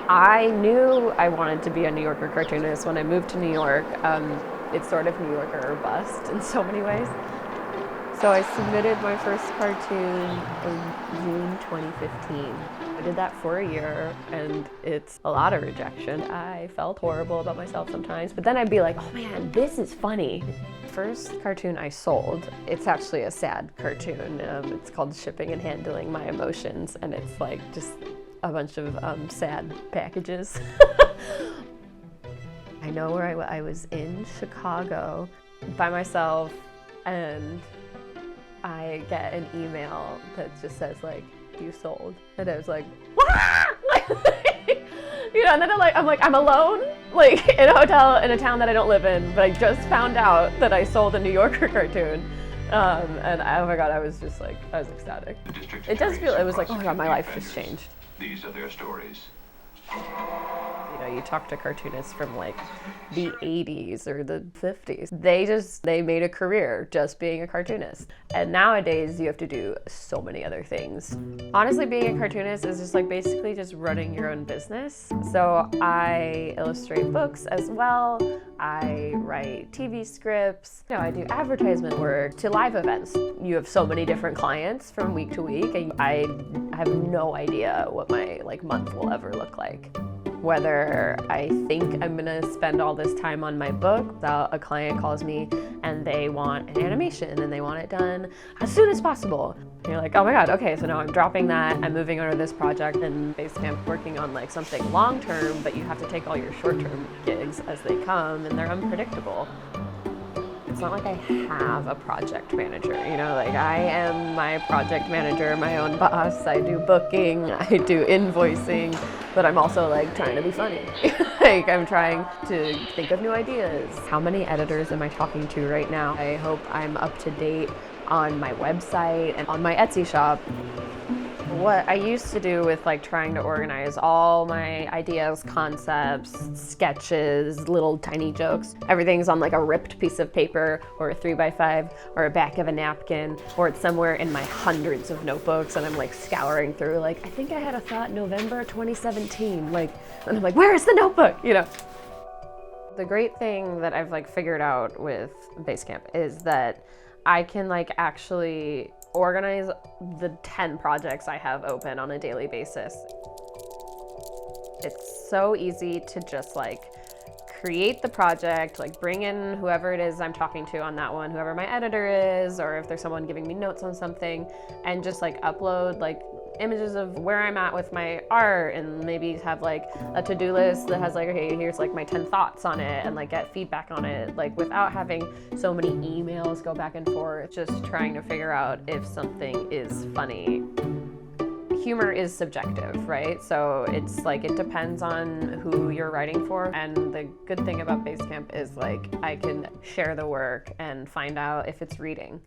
I knew I wanted to be a New Yorker cartoonist when I moved to New York. It's sort of New Yorker or bust in so many ways. So I submitted my first cartoon in June 2015. I did that for a year, and it's a lot of rejection. I felt horrible about myself sometimes, but then I'd be like, oh man, this is funny. First cartoon I sold, it's actually a sad cartoon. It's called Shipping and Handling My Emotions, and it's like just a bunch of sad packages. I know where I was in Chicago by myself, and I get an email that just says like, you sold. And I was like, you know, and then I'm alone, like in a hotel in a town that I don't live in, but I just found out that I sold a New Yorker cartoon. And oh my God, I was ecstatic. It does feel, it was like, oh my God, my life just changed. These are their stories. You know, you talk to cartoonists from like the 80s or the 50s. They made a career just being a cartoonist. And nowadays you have to do so many other things. Honestly, being a cartoonist is just like basically just running your own business. So I illustrate books as well. I write TV scripts. You know, I do advertisement work to live events. You have so many different clients from week to week, and I have no idea what my month will ever look like. Whether I think I'm gonna spend all this time on my book, a client calls me and they want an animation and they want it done as soon as possible. And you're like, oh my God, okay, so now I'm dropping that, I'm moving on to this project and Basecamp working on like something long-term, but you have to take all your short-term gigs as they come and they're unpredictable. It's not like I have a project manager, you know, like I am my project manager, my own boss. I do booking, I do invoicing, but I'm also like trying to be funny. Like I'm trying to think of new ideas. How many editors am I talking to right now? I hope I'm up to date on my website and on my Etsy shop. What I used to do with like trying to organize all my ideas, concepts, sketches, little tiny jokes, everything's on like a ripped piece of paper or a 3x5 or a back of a napkin, or it's somewhere in my hundreds of notebooks and I'm like scouring through like, I think I had a thought November 2017, like, and I'm like, where is the notebook, you know? The great thing that I've like figured out with Basecamp is that I can like actually organize the 10 projects I have open on a daily basis. It's so easy to just like create the project, like bring in whoever it is I'm talking to on that one, whoever my editor is, or if there's someone giving me notes on something, and just like upload like images of where I'm at with my art, and maybe have like a to-do list that has like, okay, here's like my 10 thoughts on it, and like get feedback on it, like without having so many emails go back and forth, just trying to figure out if something is funny. Humor is subjective, right? So it's like, it depends on who you're writing for. And the good thing about Basecamp is like, I can share the work and find out if it's reading.